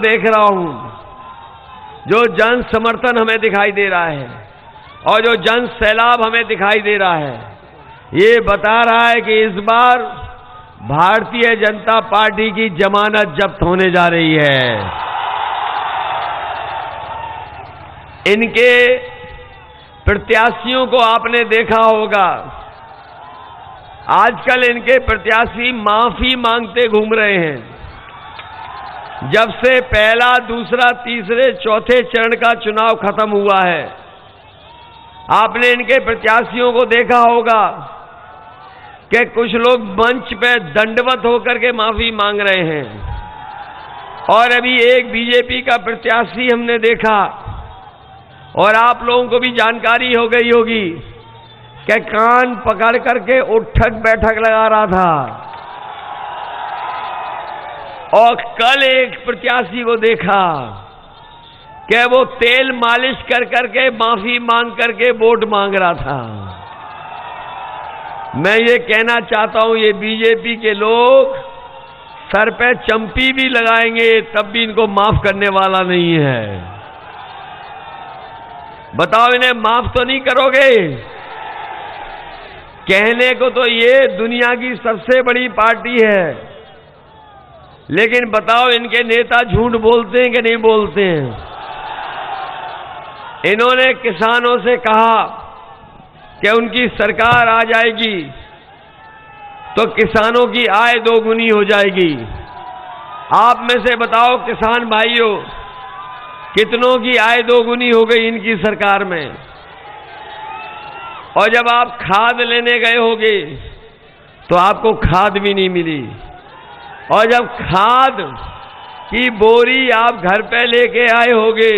देख रहा हूं, जो जन समर्थन हमें दिखाई दे रहा है और जो जन सैलाब हमें दिखाई दे रहा है, ये बता रहा है कि इस बार भारतीय जनता पार्टी की जमानत जब्त होने जा रही है। इनके प्रत्याशियों को आपने देखा होगा, आजकल इनके प्रत्याशी माफी मांगते घूम रहे हैं। जब से पहला, दूसरा, तीसरे, चौथे चरण का चुनाव खत्म हुआ है, आपने इनके प्रत्याशियों को देखा होगा कि कुछ लोग मंच पे दंडवत होकर के माफी मांग रहे हैं। और अभी एक बीजेपी का प्रत्याशी हमने देखा, और आप लोगों को भी जानकारी हो गई होगी कि कान पकड़ करके उठक बैठक लगा रहा था। और कल एक प्रत्याशी को देखा कि वो तेल मालिश कर करके माफी मांग करके वोट मांग रहा था। मैं ये कहना चाहता हूं, ये बीजेपी के लोग सर पे चंपी भी लगाएंगे तब भी इनको माफ करने वाला नहीं है। बताओ, इन्हें माफ तो नहीं करोगे? कहने को तो ये दुनिया की सबसे बड़ी पार्टी है, लेकिन बताओ इनके नेता झूठ बोलते हैं कि नहीं बोलते हैं? इन्होंने किसानों से कहा कि उनकी सरकार आ जाएगी तो किसानों की आय दोगुनी हो जाएगी। आप में से बताओ किसान भाइयों, कितनों की आय दोगुनी हो गई इनकी सरकार में? और जब आप खाद लेने गए होगे तो आपको खाद भी नहीं मिली। और जब खाद की बोरी आप घर पे लेके आए होगे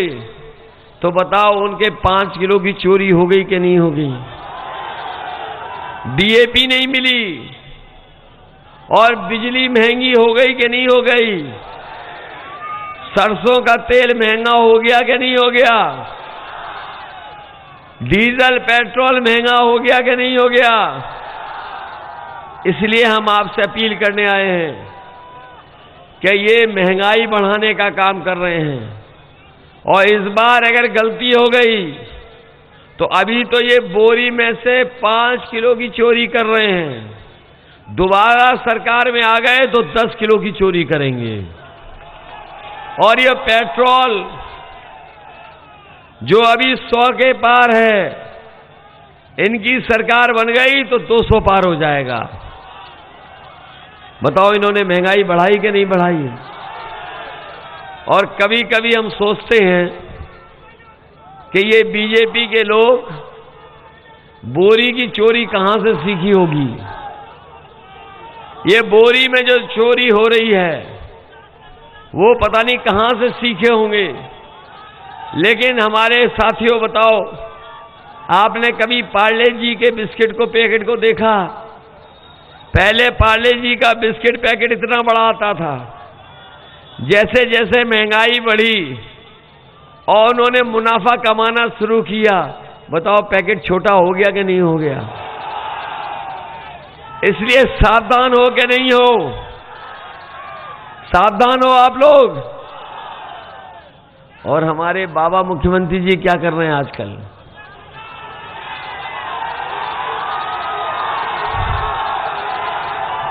तो बताओ उनके 5 किलो की चोरी हो गई कि नहीं हो गई? डीएपी नहीं मिली और बिजली महंगी हो गई कि नहीं हो गई? सरसों का तेल महंगा हो गया कि नहीं हो गया? डीजल पेट्रोल महंगा हो गया कि नहीं हो गया? इसलिए हम आपसे अपील करने आए हैं कि ये महंगाई बढ़ाने का काम कर रहे हैं, और इस बार अगर गलती हो गई तो अभी तो ये बोरी में से 5 किलो की चोरी कर रहे हैं, दोबारा सरकार में आ गए तो 10 किलो की चोरी करेंगे। और ये पेट्रोल जो अभी 100 के पार है, इनकी सरकार बन गई तो 200 पार हो जाएगा। बताओ इन्होंने महंगाई बढ़ाई कि नहीं बढ़ाई? और कभी कभी हम सोचते हैं कि ये बीजेपी के लोग बोरी की चोरी कहां से सीखी होगी। ये बोरी में जो चोरी हो रही है वो पता नहीं कहां से सीखे होंगे। लेकिन हमारे साथियों, बताओ, आपने कभी पार्ले जी के बिस्किट को पैकेट को देखा? पहले पार्ले जी का बिस्किट पैकेट इतना बड़ा आता था। जैसे जैसे महंगाई बढ़ी और उन्होंने मुनाफा कमाना शुरू किया, बताओ पैकेट छोटा हो गया कि नहीं हो गया? इसलिए सावधान हो कि नहीं हो? सावधान हो आप लोग। और हमारे बाबा मुख्यमंत्री जी क्या कर रहे हैं आजकल?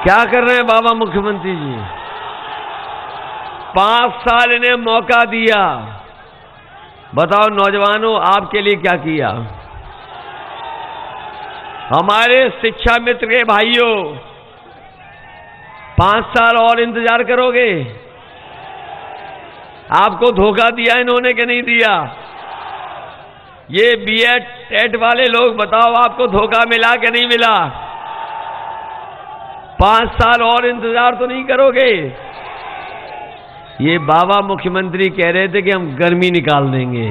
क्या कर रहे हैं बाबा मुख्यमंत्री जी? 5 साल इन्हें मौका दिया। बताओ नौजवानों, आपके लिए क्या किया? हमारे शिक्षा मित्र के भाइयों, 5 साल और इंतजार करोगे? आपको धोखा दिया इन्होंने कि नहीं दिया? ये बीएड टेट वाले लोग, बताओ आपको धोखा मिला कि नहीं मिला? 5 साल और इंतजार तो नहीं करोगे? ये बाबा मुख्यमंत्री कह रहे थे कि हम गर्मी निकाल देंगे,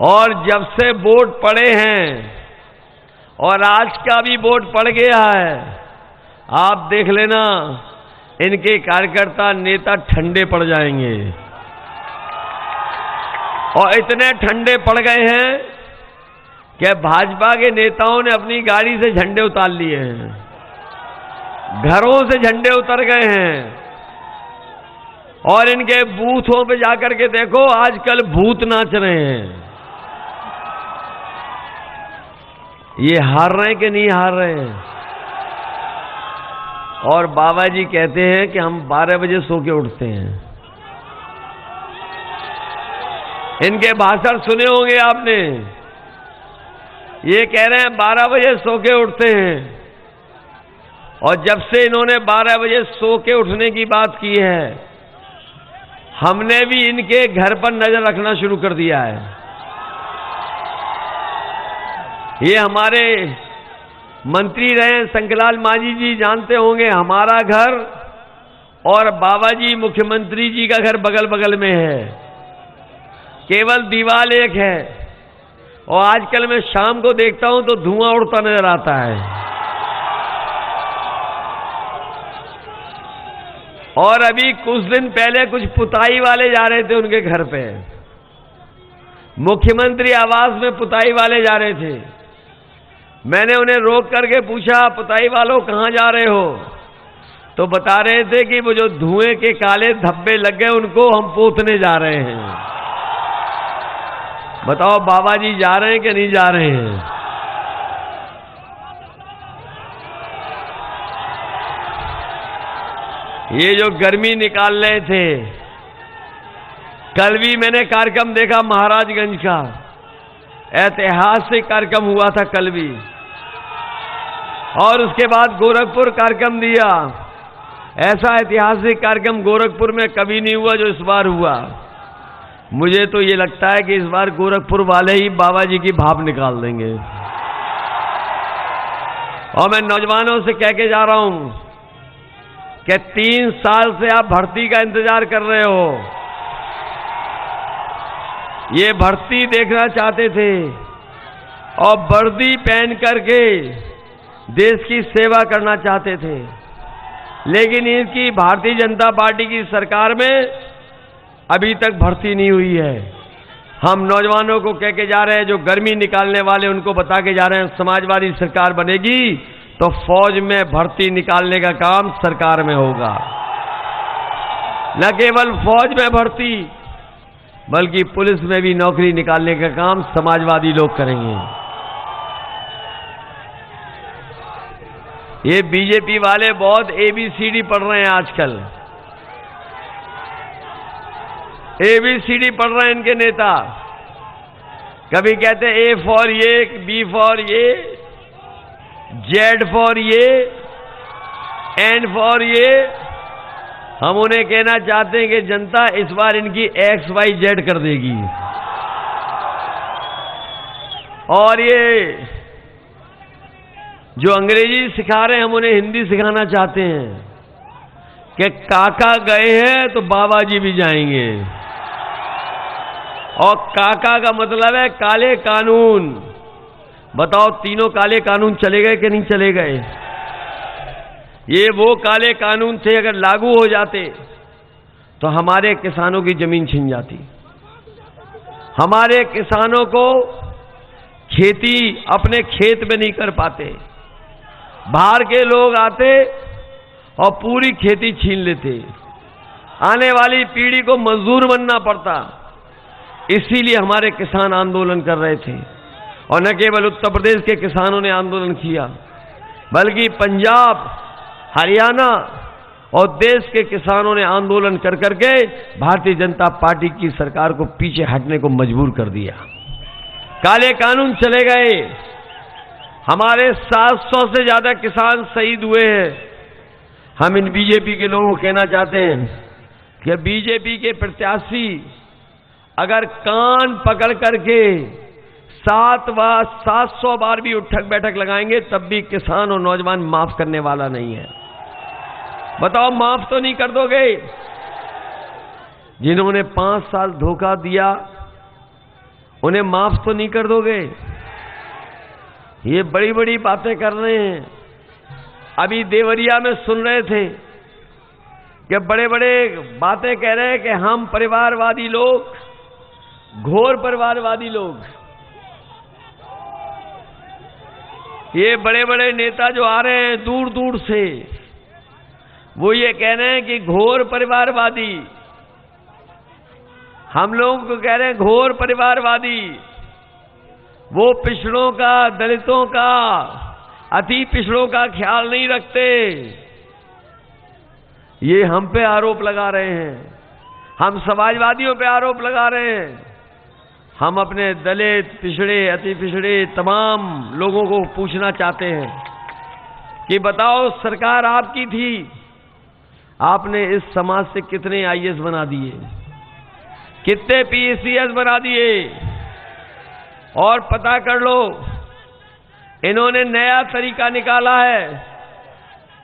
और जब से वोट पड़े हैं और आज का भी वोट पड़ गया है, आप देख लेना इनके कार्यकर्ता नेता ठंडे पड़ जाएंगे। और इतने ठंडे पड़ गए हैं कि भाजपा के नेताओं ने अपनी गाड़ी से झंडे उतार लिए हैं। घरों से झंडे उतर गए हैं और इनके बूथों पे जाकर के देखो, आजकल भूत नाच रहे हैं। ये हार रहे हैं कि नहीं हार रहे हैं? और बाबा जी कहते हैं कि हम 12 बजे सो के उठते हैं। इनके भाषण सुने होंगे आपने। ये कह रहे हैं 12 बजे सो के उठते हैं, और जब से इन्होंने 12 बजे सो के उठने की बात की है, हमने भी इनके घर पर नजर रखना शुरू कर दिया है। ये हमारे मंत्री रहे शंकरलाल मांझी जी, जानते होंगे, हमारा घर और बाबा जी मुख्यमंत्री जी का घर बगल बगल में है, केवल दीवार एक है। और आजकल मैं शाम को देखता हूं तो धुआं उड़ता नजर आता है। और अभी कुछ दिन पहले कुछ पुताई वाले जा रहे थे उनके घर पे, मुख्यमंत्री आवास में पुताई वाले जा रहे थे। मैंने उन्हें रोक करके पूछा, पुताई वालों कहां जा रहे हो? तो बता रहे थे कि वो जो धुएं के काले धब्बे लग गए उनको हम पोतने जा रहे हैं। बताओ बाबा जी जा रहे हैं कि नहीं जा रहे हैं? ये जो गर्मी निकाल रहे थे, कल भी मैंने कार्यक्रम देखा महाराजगंज का, ऐतिहासिक कार्यक्रम हुआ था कल भी, और उसके बाद गोरखपुर कार्यक्रम दिया। ऐसा ऐतिहासिक कार्यक्रम गोरखपुर में कभी नहीं हुआ जो इस बार हुआ। मुझे तो ये लगता है कि इस बार गोरखपुर वाले ही बाबा जी की भाप निकाल देंगे। और मैं नौजवानों से कह के जा रहा हूं कि 3 साल से आप भर्ती का इंतजार कर रहे हो। ये भर्ती देखना चाहते थे और वर्दी पहन करके देश की सेवा करना चाहते थे, लेकिन इनकी भारतीय जनता पार्टी की सरकार में अभी तक भर्ती नहीं हुई है। हम नौजवानों को कह के जा रहे हैं, जो गर्मी निकालने वाले उनको बता के जा रहे हैं, समाजवादी सरकार बनेगी तो फौज में भर्ती निकालने का काम सरकार में होगा। न केवल फौज में भर्ती, बल्कि पुलिस में भी नौकरी निकालने का काम समाजवादी लोग करेंगे। ये बीजेपी वाले बहुत ABCD पढ़ रहे हैं आजकल। ABCD पढ़ रहे हैं इनके नेता। कभी कहते हैं A फॉर ये, B फॉर ये, Z फॉर ये, N फॉर ये। हम उन्हें कहना चाहते हैं कि जनता इस बार इनकी XYZ कर देगी। और ये जो अंग्रेजी सिखा रहे हैं, हम उन्हें हिंदी सिखाना चाहते हैं कि काका गए हैं तो बाबा जी भी जाएंगे। और काका का मतलब है काले कानून। बताओ तीनों काले कानून चले गए कि नहीं चले गए? ये वो काले कानून थे, अगर लागू हो जाते तो हमारे किसानों की जमीन छिन जाती, हमारे किसानों को खेती अपने खेत में नहीं कर पाते, बाहर के लोग आते और पूरी खेती छीन लेते, आने वाली पीढ़ी को मजदूर बनना पड़ता। इसीलिए हमारे किसान आंदोलन कर रहे थे। और न केवल उत्तर प्रदेश के किसानों ने आंदोलन किया, बल्कि पंजाब, हरियाणा और देश के किसानों ने आंदोलन कर करके भारतीय जनता पार्टी की सरकार को पीछे हटने को मजबूर कर दिया। काले कानून चले गए। हमारे 700 से ज्यादा किसान शहीद हुए हैं। हम इन बीजेपी के लोगों को कहना चाहते हैं कि बीजेपी के प्रत्याशी अगर कान पकड़ करके 700 बार भी उठक बैठक लगाएंगे, तब भी किसान और नौजवान माफ करने वाला नहीं है। बताओ माफ तो नहीं कर दोगे? जिन्होंने 5 साल धोखा दिया उन्हें माफ तो नहीं कर दोगे? ये बड़ी बड़ी बातें कर रहे हैं। अभी देवरिया में सुन रहे थे कि बड़े बड़े बातें कह रहे हैं कि हम परिवारवादी लोग, घोर परिवारवादी लोग। ये बड़े बड़े नेता जो आ रहे हैं दूर दूर से, वो ये कह रहे हैं कि घोर परिवारवादी, हम लोगों को कह रहे हैं घोर परिवारवादी। वो पिछड़ों का, दलितों का, अति पिछड़ों का ख्याल नहीं रखते। ये हम पे आरोप लगा रहे हैं, हम समाजवादियों पे आरोप लगा रहे हैं। हम अपने दलित, पिछड़े, अति पिछड़े तमाम लोगों को पूछना चाहते हैं कि बताओ, सरकार आपकी थी, आपने इस समाज से कितने आईएएस बना दिए, कितने पीसीएस बना दिए, और पता कर लो, इन्होंने नया तरीका निकाला है।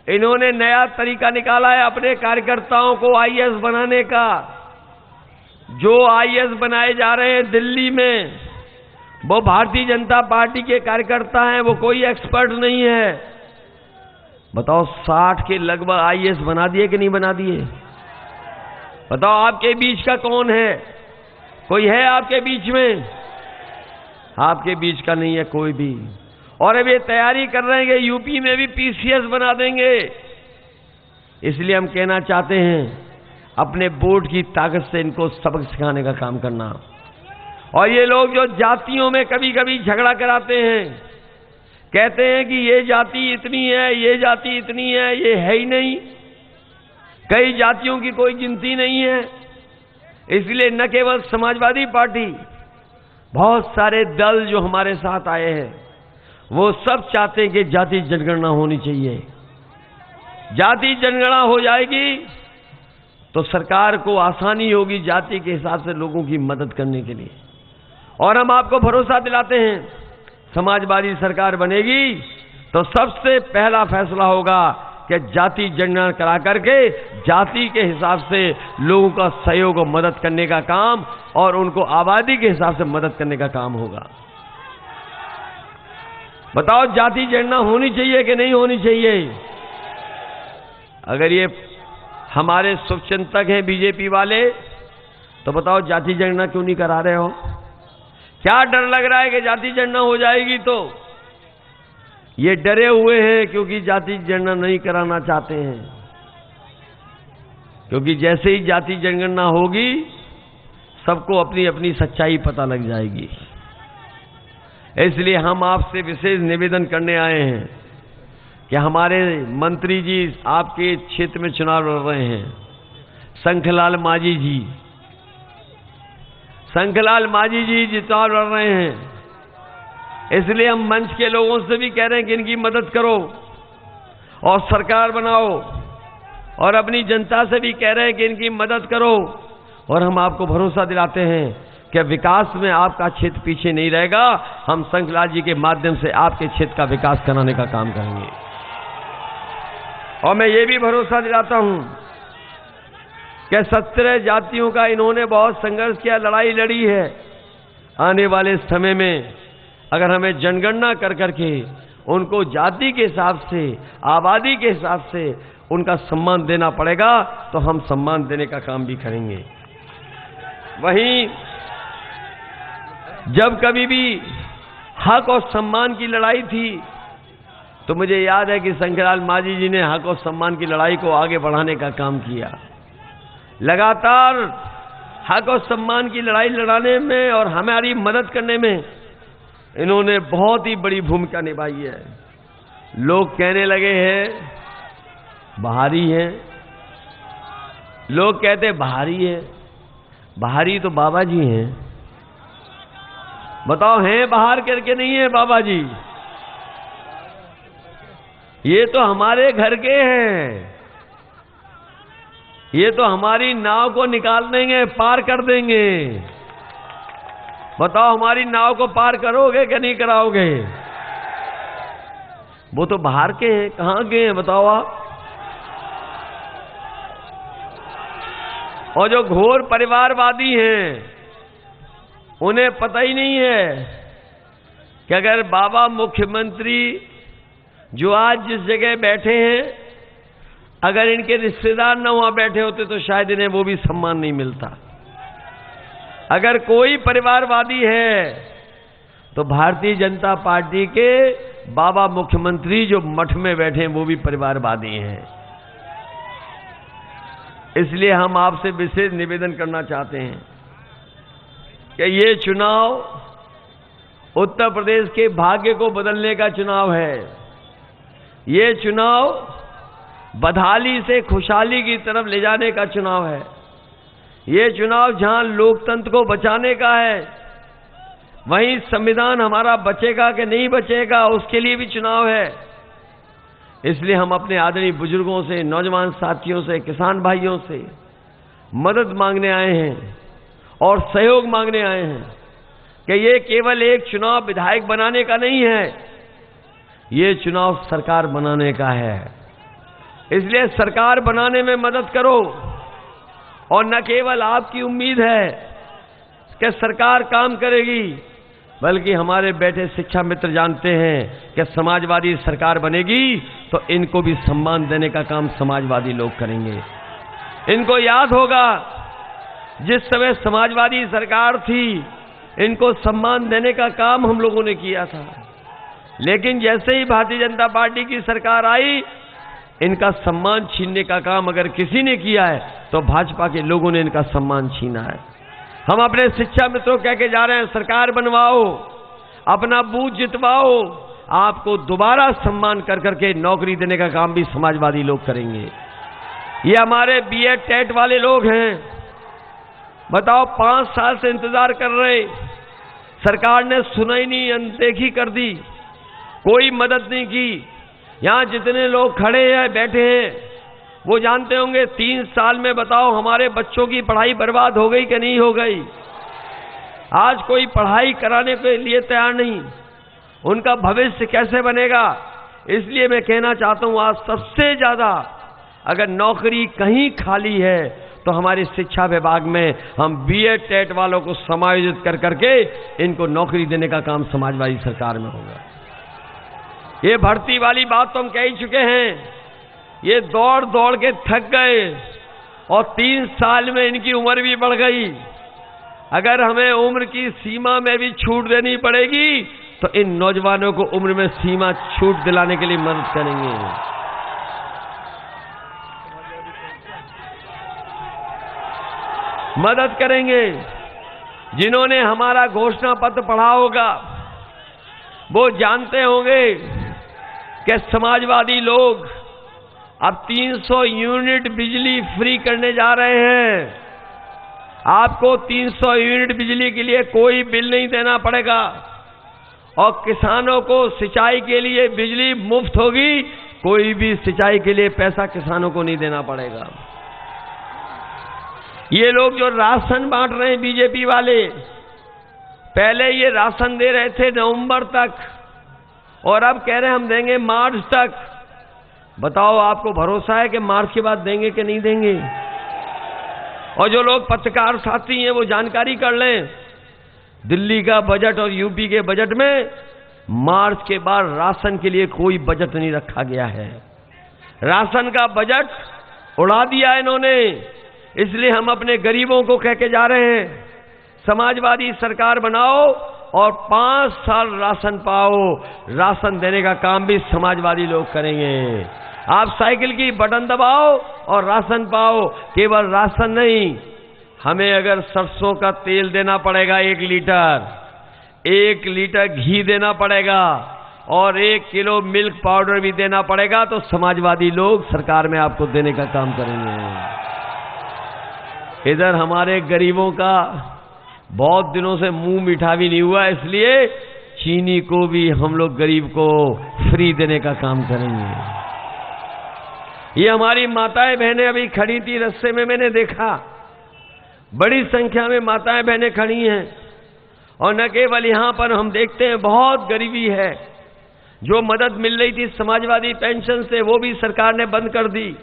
इन्होंने नया तरीका निकाला है अपने कार्यकर्ताओं को आईएएस बनाने का। जो आईएएस बनाए जा रहे हैं दिल्ली में, वो भारतीय जनता पार्टी के कार्यकर्ता हैं, वो कोई एक्सपर्ट नहीं है। बताओ, 60 के लगभग आईएएस बना दिए कि नहीं बना दिए? बताओ, आपके बीच का कौन है? कोई है आपके बीच में? आपके बीच का नहीं है कोई भी। और अब ये तैयारी कर रहे हैं कि यूपी में भी पीसीएस बना देंगे। इसलिए हम कहना चाहते हैं, अपने बोर्ड की ताकत से इनको सबक सिखाने का काम करना। और ये लोग जो जातियों में कभी कभी झगड़ा कराते हैं, कहते हैं कि ये जाति इतनी है, ये जाति इतनी है, ये है ही नहीं, कई जातियों की कोई गिनती नहीं है। इसलिए न केवल समाजवादी पार्टी, बहुत सारे दल जो हमारे साथ आए हैं, वो सब चाहते हैं कि जाति जनगणना होनी चाहिए। जाति जनगणना हो जाएगी तो सरकार को आसानी होगी जाति के हिसाब से लोगों की मदद करने के लिए। और हम आपको भरोसा दिलाते हैं, समाजवादी सरकार बनेगी तो सबसे पहला फैसला होगा कि जाति जनगणना करा करके जाति के हिसाब से लोगों का सहयोग और मदद करने का काम, और उनको आबादी के हिसाब से मदद करने का काम होगा। बताओ, जाति जनगणना होनी चाहिए कि नहीं होनी चाहिए? अगर ये हमारे शुभचिंतक हैं बीजेपी वाले, तो बताओ जाति जनगणना क्यों नहीं करा रहे हो? क्या डर लग रहा है कि जाति जनगणना हो जाएगी? तो ये डरे हुए हैं क्योंकि जाति जनगणना नहीं कराना चाहते हैं, क्योंकि जैसे ही जाति जनगणना होगी सबको अपनी अपनी सच्चाई पता लग जाएगी। इसलिए हम आपसे विशेष निवेदन करने आए हैं कि हमारे मंत्री जी आपके क्षेत्र में चुनाव लड़ रहे हैं, शंखलाल मांझी जी। शंखलाल मांझी जी चुनाव लड़ रहे हैं, इसलिए हम मंच के लोगों से भी कह रहे हैं कि इनकी मदद करो और सरकार बनाओ, और अपनी जनता से भी कह रहे हैं कि इनकी मदद करो। और हम आपको भरोसा दिलाते हैं कि विकास में आपका क्षेत्र पीछे नहीं रहेगा। हम शंखलाल जी के माध्यम से आपके क्षेत्र का विकास कराने का काम करेंगे। और मैं ये भी भरोसा दिलाता हूं कि 17 जातियों का इन्होंने बहुत संघर्ष किया, लड़ाई लड़ी है। आने वाले समय में अगर हमें जनगणना कर करके उनको जाति के हिसाब से, आबादी के हिसाब से उनका सम्मान देना पड़ेगा, तो हम सम्मान देने का काम भी करेंगे। वहीं जब कभी भी हक और सम्मान की लड़ाई थी, तो मुझे याद है कि शंखलाल मांझी जी ने हक और सम्मान की लड़ाई को आगे बढ़ाने का काम किया। लगातार हक और सम्मान की लड़ाई लड़ाने में और हमारी मदद करने में इन्होंने बहुत ही बड़ी भूमिका निभाई है। लोग कहने लगे हैं बाहरी है, लोग कहते बाहरी है, बाहरी तो बाबा जी हैं। बताओ, हैं बाहर करके नहीं है बाबा जी? ये तो हमारे घर के हैं, ये तो हमारी नाव को निकाल देंगे, पार कर देंगे। बताओ, हमारी नाव को पार करोगे कि नहीं कराओगे? वो तो बाहर के हैं, कहां के हैं बताओ आप? और जो घोर परिवारवादी हैं, उन्हें पता ही नहीं है कि अगर बाबा मुख्यमंत्री जो आज जिस जगह बैठे हैं, अगर इनके रिश्तेदार न वहां बैठे होते तो शायद इन्हें वो भी सम्मान नहीं मिलता। अगर कोई परिवारवादी है तो भारतीय जनता पार्टी के बाबा मुख्यमंत्री जो मठ में बैठे हैं वो भी परिवारवादी हैं। इसलिए हम आपसे विशेष निवेदन करना चाहते हैं कि ये चुनाव उत्तर प्रदेश के भाग्य को बदलने का चुनाव है। ये चुनाव बदहाली से खुशहाली की तरफ ले जाने का चुनाव है। ये चुनाव जहां लोकतंत्र को बचाने का है, वहीं संविधान हमारा बचेगा कि नहीं बचेगा उसके लिए भी चुनाव है। इसलिए हम अपने आदरणीय बुजुर्गों से, नौजवान साथियों से, किसान भाइयों से मदद मांगने आए हैं और सहयोग मांगने आए हैं कि ये केवल एक चुनाव विधायक बनाने का नहीं है, ये चुनाव सरकार बनाने का है। इसलिए सरकार बनाने में मदद करो। और न केवल आपकी उम्मीद है कि सरकार काम करेगी, बल्कि हमारे बैठे शिक्षा मित्र जानते हैं कि समाजवादी सरकार बनेगी तो इनको भी सम्मान देने का काम समाजवादी लोग करेंगे। इनको याद होगा जिस समय समाजवादी सरकार थी, इनको सम्मान देने का काम हम लोगों ने किया था, लेकिन जैसे ही भारतीय जनता पार्टी की सरकार आई, इनका सम्मान छीनने का काम अगर किसी ने किया है तो भाजपा के लोगों ने इनका सम्मान छीना है। हम अपने शिक्षा मित्रों कह के जा रहे हैं, सरकार बनवाओ, अपना बूथ जितवाओ, आपको दोबारा सम्मान कर करके नौकरी देने का काम भी समाजवादी लोग करेंगे। ये हमारे बीएड टेट वाले लोग हैं, बताओ 5 साल से इंतजार कर रहे, सरकार ने सुनाई नहीं, अनदेखी कर दी, कोई मदद नहीं की। यहां जितने लोग खड़े हैं, बैठे हैं, वो जानते होंगे 3 साल में बताओ हमारे बच्चों की पढ़ाई बर्बाद हो गई कि नहीं हो गई। आज कोई पढ़ाई कराने के लिए तैयार नहीं, उनका भविष्य कैसे बनेगा। इसलिए मैं कहना चाहता हूं, आज सबसे ज्यादा अगर नौकरी कहीं खाली है तो हमारी शिक्षा विभाग में हम बीएड टेट वालों को समायोजित कर करके इनको नौकरी देने का काम समाजवादी सरकार में होगा। ये भर्ती वाली बात तो हम कह ही चुके हैं, ये दौड़ दौड़ के थक गए और 3 साल में इनकी उम्र भी बढ़ गई। अगर हमें उम्र की सीमा में भी छूट देनी पड़ेगी तो इन नौजवानों को उम्र में सीमा छूट दिलाने के लिए मदद करेंगे। मदद करेंगे। जिन्होंने हमारा घोषणा पत्र पढ़ा होगा वो जानते होंगे कि समाजवादी लोग अब 300 यूनिट बिजली फ्री करने जा रहे हैं। आपको 300 यूनिट बिजली के लिए कोई बिल नहीं देना पड़ेगा और किसानों को सिंचाई के लिए बिजली मुफ्त होगी, कोई भी सिंचाई के लिए पैसा किसानों को नहीं देना पड़ेगा। ये लोग जो राशन बांट रहे हैं बीजेपी वाले, पहले ये राशन दे रहे थे नवंबर तक और अब कह रहे हैं हम देंगे मार्च तक। बताओ आपको भरोसा है कि मार्च के बाद देंगे कि नहीं देंगे? और जो लोग पत्रकार साथी हैं वो जानकारी कर लें, दिल्ली का बजट और यूपी के बजट में मार्च के बाद राशन के लिए कोई बजट नहीं रखा गया है। राशन का बजट उड़ा दिया इन्होंने। इसलिए हम अपने गरीबों को कह के जा रहे हैं, समाजवादी सरकार बनाओ और 5 साल राशन पाओ। राशन देने का काम भी समाजवादी लोग करेंगे। आप साइकिल की बटन दबाओ और राशन पाओ। केवल राशन नहीं, हमें अगर सरसों का तेल देना पड़ेगा 1 लीटर घी देना पड़ेगा और 1 किलो मिल्क पाउडर भी देना पड़ेगा तो समाजवादी लोग सरकार में आपको देने का काम करेंगे। इधर हमारे गरीबों का बहुत दिनों से मुंह मीठा भी नहीं हुआ, इसलिए चीनी को भी हम लोग गरीब को फ्री देने का काम करेंगे। ये हमारी माताएं बहनें अभी खड़ी थी रास्ते में, मैंने देखा बड़ी संख्या में माताएं बहनें खड़ी हैं। और न केवल यहां पर हम देखते हैं बहुत गरीबी है। जो मदद मिल रही थी समाजवादी पेंशन से वो भी सरकार ने बंद कर दी।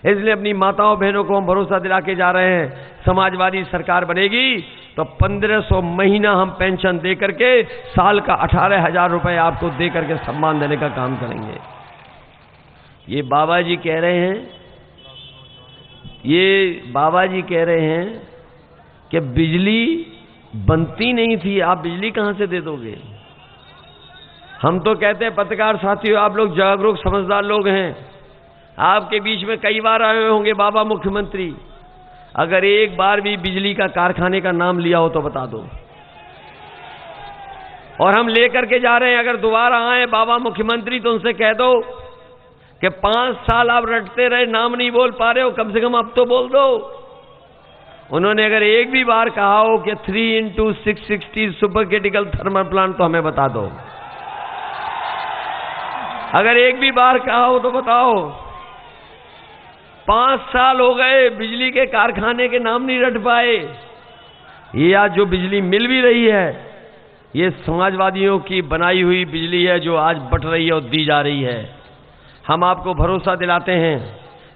इसलिए अपनी माताओं बहनों को हम भरोसा दिला के जा रहे हैं, समाजवादी सरकार बनेगी तो 1500 महीना हम पेंशन दे करके साल का 18,000 रुपए आपको दे करके सम्मान देने का काम करेंगे। ये बाबा जी कह रहे हैं, कि बिजली बनती नहीं थी, आप बिजली कहां से दे दोगे? हम तो कहते हैं पत्रकार साथियों, आप लोग जागरूक समझदार लोग हैं, आपके बीच में कई बार आए होंगे बाबा मुख्यमंत्री, अगर एक बार भी बिजली का कारखाने का नाम लिया हो तो बता दो। और हम लेकर के जा रहे हैं, अगर दोबारा आए बाबा मुख्यमंत्री तो उनसे कह दो कि 5 साल आप रटते रहे, नाम नहीं बोल पा रहे हो, कम से कम अब तो बोल दो। उन्होंने अगर एक भी बार कहा हो कि 3x660 super critical thermal plant तो हमें बता दो। अगर एक भी बार कहा हो तो बताओ। 5 साल हो गए बिजली के कारखाने के नाम नहीं रट पाए। ये आज जो बिजली मिल भी रही है, ये समाजवादियों की बनाई हुई बिजली है जो आज बट रही है और दी जा रही है। हम आपको भरोसा दिलाते हैं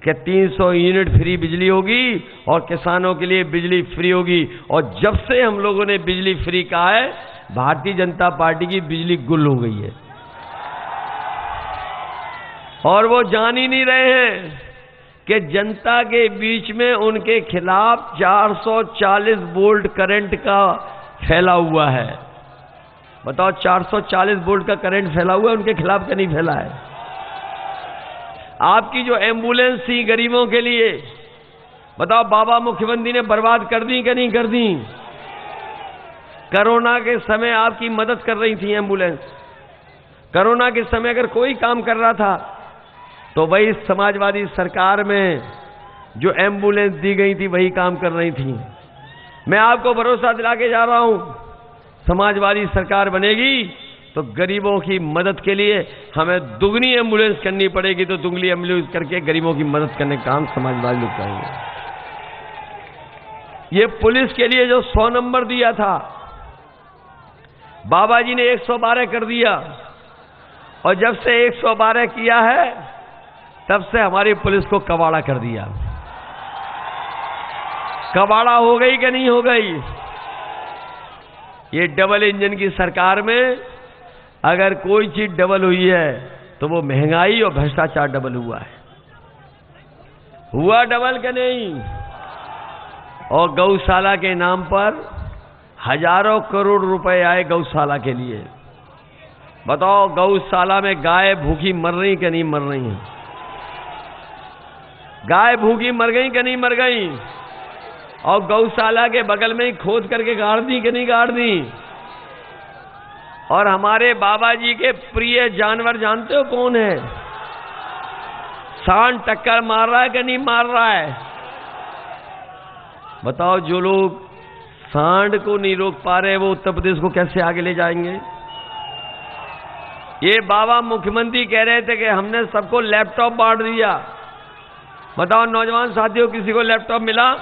कि 300 यूनिट फ्री बिजली होगी और किसानों के लिए बिजली फ्री होगी। और जब से हम लोगों ने बिजली फ्री कहा है, भारतीय जनता पार्टी की बिजली गुल हो गई है। और वो जान ही नहीं रहे हैं कि जनता के बीच में उनके खिलाफ 440 वोल्ट करंट का फैला हुआ है। बताओ, 440 वोल्ट का करंट फैला हुआ है, उनके खिलाफ का नहीं फैला है। आपकी जो एम्बुलेंस थी गरीबों के लिए, बताओ बाबा मुख्यमंत्री ने बर्बाद कर दी कि नहीं कर दी? कोरोना के समय आपकी मदद कर रही थी एम्बुलेंस। कोरोना के समय अगर कोई काम कर रहा था तो वही समाजवादी सरकार में जो एम्बुलेंस दी गई थी वही काम कर रही थी। मैं आपको भरोसा दिला के जा रहा हूं, समाजवादी सरकार बनेगी तो गरीबों की मदद के लिए हमें दुगनी एम्बुलेंस करनी पड़ेगी, तो दुगनी एम्बुलेंस करके गरीबों की मदद करने का काम समाजवादी लोग करेंगे। ये पुलिस के लिए जो 100 नंबर दिया था, बाबा जी ने 112 कर दिया। और जब से 112 किया है तब से हमारी पुलिस को कबाड़ा कर दिया। कबाड़ा हो गई कि नहीं हो गई? ये डबल इंजन की सरकार में अगर कोई चीज डबल हुई है तो वो महंगाई और भ्रष्टाचार डबल हुआ है। हुआ डबल कि नहीं? और गौशाला के नाम पर हजारों करोड़ रुपए आए गौशाला के लिए। बताओ, गौशाला में गाय भूखी मर रही कि नहीं मर रही हैं? गाय भूखी मर गई कि नहीं मर गई? और गौशाला के बगल में ही खोद करके गाड़ दी कि नहीं गाड़ दी? और हमारे बाबा जी के प्रिय जानवर जानते हो कौन है? सांड टक्कर मार रहा है कि नहीं मार रहा है? बताओ, जो लोग सांड को नहीं रोक पा रहे वो उत्तर प्रदेश को कैसे आगे ले जाएंगे? ये बाबा मुख्यमंत्री कह रहे थे कि हमने सबको लैपटॉप बांट दिया। बताओ नौजवान साथियों, किसी को लैपटॉप मिला?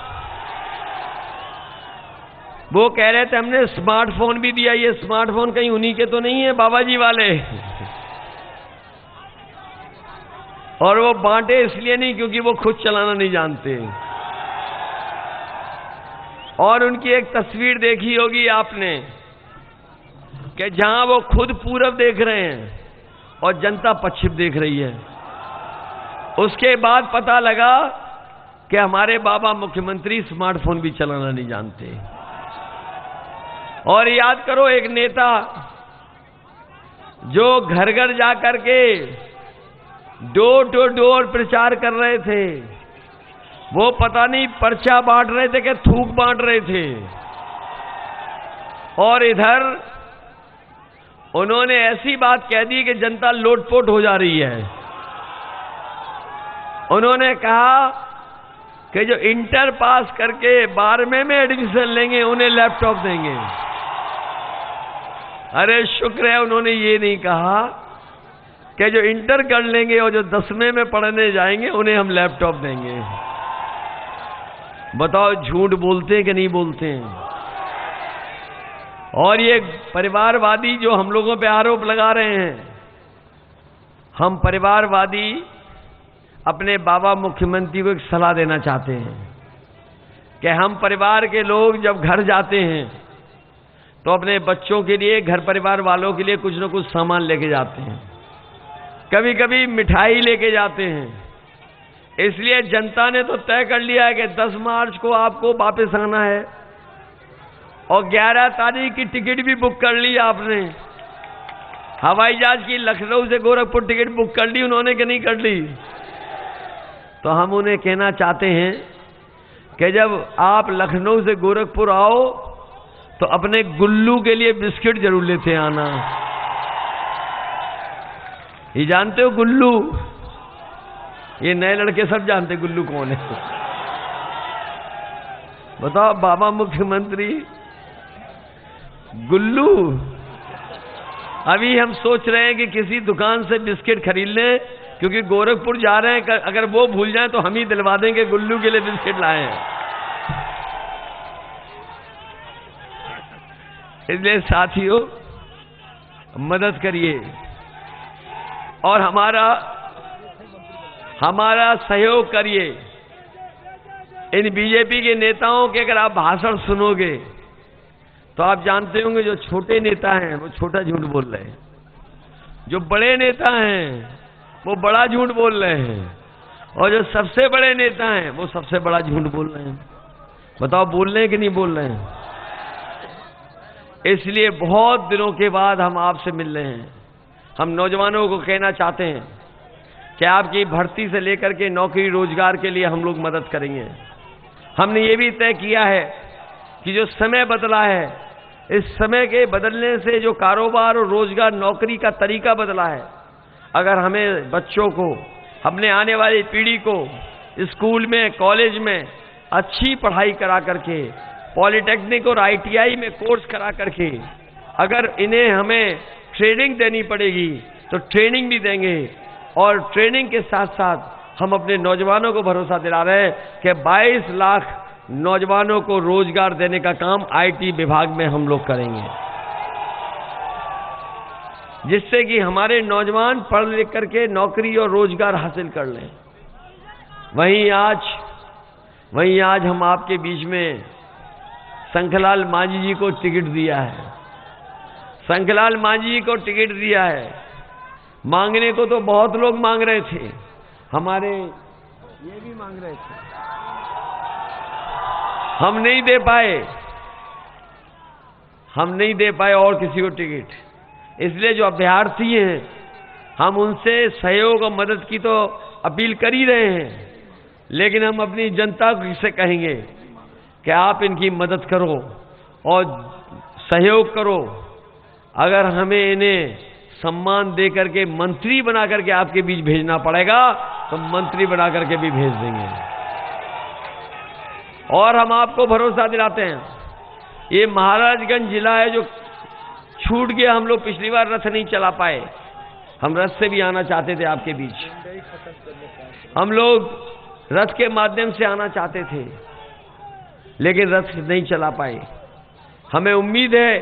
वो कह रहे थे हमने स्मार्टफोन भी दिया। ये स्मार्टफोन कहीं उन्हीं के तो नहीं है बाबा जी वाले? और वो बांटे इसलिए नहीं क्योंकि वो खुद चलाना नहीं जानते। और उनकी एक तस्वीर देखी होगी आपने कि जहां वो खुद पूरब देख रहे हैं और जनता पश्चिम देख रही है। उसके बाद पता लगा कि हमारे बाबा मुख्यमंत्री स्मार्टफोन भी चलाना नहीं जानते। और याद करो, एक नेता जो घर घर जाकर के डोर टू डोर प्रचार कर रहे थे, वो पता नहीं पर्चा बांट रहे थे कि थूक बांट रहे थे। और इधर उन्होंने ऐसी बात कह दी कि जनता लोटपोट हो जा रही है। उन्होंने कहा कि जो इंटर पास करके 12वें में एडमिशन लेंगे उन्हें लैपटॉप देंगे। अरे शुक्र है उन्होंने ये नहीं कहा कि जो इंटर कर लेंगे और जो 10वें में पढ़ने जाएंगे उन्हें हम लैपटॉप देंगे। बताओ, झूठ बोलते हैं कि नहीं बोलते हैं? और ये परिवारवादी जो हम लोगों पे आरोप लगा रहे हैं, हम परिवारवादी अपने बाबा मुख्यमंत्री को एक सलाह देना चाहते हैं कि हम परिवार के लोग जब घर जाते हैं तो अपने बच्चों के लिए, घर परिवार वालों के लिए कुछ न कुछ सामान लेके जाते हैं। कभी कभी मिठाई लेके जाते हैं। इसलिए जनता ने तो तय कर लिया है कि 10 मार्च को आपको वापस आना है और 11 तारीख की टिकट भी बुक कर ली आपने। हवाई जहाज की लखनऊ से गोरखपुर टिकट बुक कर ली उन्होंने कि नहीं कर ली? तो हम उन्हें कहना चाहते हैं कि जब आप लखनऊ से गोरखपुर आओ तो अपने गुल्लू के लिए बिस्किट जरूर लेते आना। ये जानते हो गुल्लू? ये नए लड़के सब जानते गुल्लू कौन है। बताओ बाबा मुख्यमंत्री गुल्लू। अभी हम सोच रहे हैं कि किसी दुकान से बिस्किट खरीद लें, क्योंकि गोरखपुर जा रहे हैं, अगर वो भूल जाएं तो हम ही दिलवा देंगे गुल्लू के लिए बिस्किट लाए हैं। इसलिए साथियों मदद करिए और हमारा सहयोग करिए। इन बीजेपी के नेताओं के अगर आप भाषण सुनोगे तो आप जानते होंगे जो छोटे नेता हैं वो छोटा झूठ बोल रहे हैं, जो बड़े नेता हैं वो बड़ा झूठ बोल रहे हैं, और जो सबसे बड़े नेता हैं वो सबसे बड़ा झूठ बोल रहे हैं। बताओ बोल रहे हैं कि नहीं बोल रहे हैं? इसलिए बहुत दिनों के बाद हम आपसे मिल रहे हैं। हम नौजवानों को कहना चाहते हैं कि आपकी भर्ती से लेकर के नौकरी रोजगार के लिए हम लोग मदद करेंगे। हमने ये भी तय किया है कि जो समय बदला है, इस समय के बदलने से जो कारोबार और रोजगार नौकरी का तरीका बदला है, अगर हमें बच्चों को, अपने आने वाली पीढ़ी को स्कूल में, कॉलेज में अच्छी पढ़ाई करा करके, पॉलिटेक्निक और ITI में कोर्स करा करके अगर इन्हें हमें ट्रेनिंग देनी पड़ेगी तो ट्रेनिंग भी देंगे। और ट्रेनिंग के साथ साथ हम अपने नौजवानों को भरोसा दिला रहे हैं कि 22 लाख नौजवानों को रोजगार देने का काम IT विभाग में हम लोग करेंगे, जिससे कि हमारे नौजवान पढ़ लिख करके नौकरी और रोजगार हासिल कर लें। वहीं आज हम आपके बीच में शंखलाल मांझी जी को टिकट दिया है। शंखलाल मांझी जी को टिकट दिया है। मांगने को तो बहुत लोग मांग रहे थे, हमारे ये भी मांग रहे थे, हम नहीं दे पाए और किसी को टिकट। इसलिए जो अभ्यर्थी हैं हम उनसे सहयोग और मदद की तो अपील कर ही रहे हैं, लेकिन हम अपनी जनता से कहेंगे कि आप इनकी मदद करो और सहयोग करो। अगर हमें इन्हें सम्मान दे करके मंत्री बना करके आपके बीच भेजना पड़ेगा तो मंत्री बना करके भी भेज देंगे। और हम आपको भरोसा दिलाते हैं, ये महाराजगंज जिला है जो छूट गया। हम लोग पिछली बार रथ नहीं चला पाए, हम रथ से भी आना चाहते थे आपके बीच, हम लोग रथ के माध्यम से आना चाहते थे, लेकिन रथ नहीं चला पाए। हमें उम्मीद है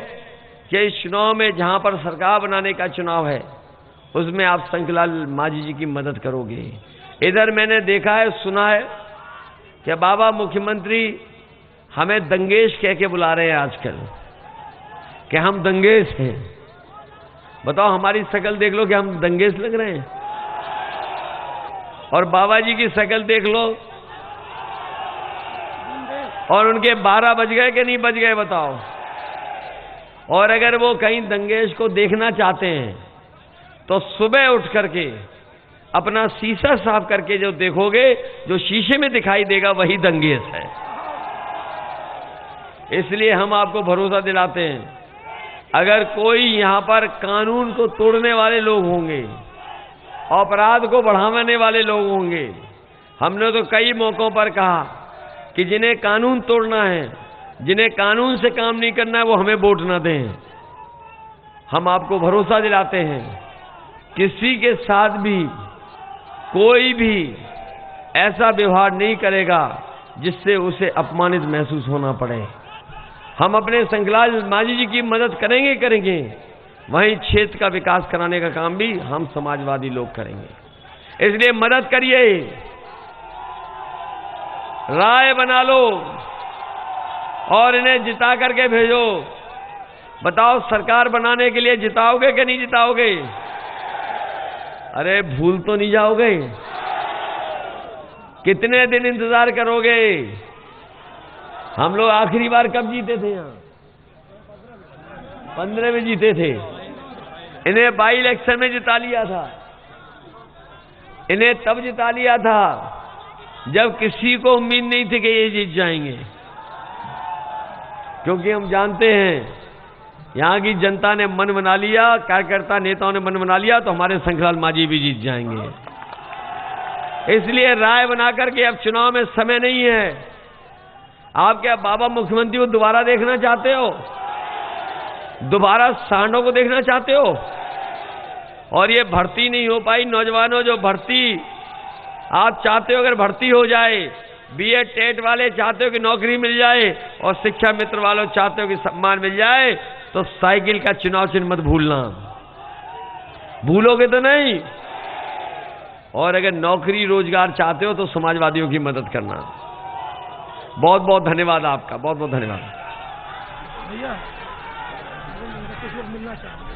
कि इस चुनाव में, जहां पर सरकार बनाने का चुनाव है, उसमें आप शंखलाल मांझी जी की मदद करोगे। इधर मैंने देखा है, सुना है कि बाबा मुख्यमंत्री हमें दंगेश कह के बुला रहे हैं आजकल, कि हम दंगेश हैं। बताओ हमारी शक्ल देख लो कि हम दंगेश लग रहे हैं, और बाबा जी की शक्ल देख लो और उनके 12 बज गए कि नहीं बज गए बताओ। और अगर वो कहीं दंगेश को देखना चाहते हैं तो सुबह उठ करके अपना शीशा साफ करके जो देखोगे, जो शीशे में दिखाई देगा वही दंगेश है। इसलिए हम आपको भरोसा दिलाते हैं, अगर कोई यहां पर कानून को तोड़ने वाले लोग होंगे, अपराध को बढ़ाने वाले लोग होंगे, हमने तो कई मौकों पर कहा कि जिन्हें कानून तोड़ना है, जिन्हें कानून से काम नहीं करना है, वो हमें वोट ना दें। हम आपको भरोसा दिलाते हैं, किसी के साथ भी कोई भी ऐसा व्यवहार नहीं करेगा जिससे उसे अपमानित महसूस होना पड़े। हम अपने शंखलाल मांझी जी की मदद करेंगे, वहीं क्षेत्र का विकास कराने का काम भी हम समाजवादी लोग करेंगे। इसलिए मदद करिए, राय बना लो और इन्हें जिता करके भेजो। बताओ सरकार बनाने के लिए जिताओगे कि नहीं जिताओगे? अरे भूल तो नहीं जाओगे? कितने दिन इंतजार करोगे? हम लोग आखिरी बार कब जीते थे? यहाँ 15 में जीते थे। इन्हें बाई इलेक्शन में जिता लिया था, इन्हें तब जिता लिया था जब किसी को उम्मीद नहीं थी कि ये जीत जाएंगे, क्योंकि हम जानते हैं यहां की जनता ने मन बना लिया, कार्यकर्ता नेताओं ने मन बना लिया, तो हमारे शंखलाल मांझी भी जीत जाएंगे। इसलिए राय बना करके अब चुनाव में समय नहीं है। आप क्या बाबा मुख्यमंत्री को दोबारा देखना चाहते हो? दोबारा सांडों को देखना चाहते हो? और ये भर्ती नहीं हो पाई, नौजवानों जो भर्ती आप चाहते हो, अगर भर्ती हो जाए, बीएड टेट वाले चाहते हो कि नौकरी मिल जाए, और शिक्षा मित्र वालों चाहते हो कि सम्मान मिल जाए, तो साइकिल का चुनाव चिन्ह मत भूलना। भूलोगे तो नहीं। और अगर नौकरी रोजगार चाहते हो तो समाजवादियों की मदद करना। बहुत बहुत धन्यवाद आपका, बहुत बहुत धन्यवाद। भैया कुछ लोग मिलना चाहते हैं।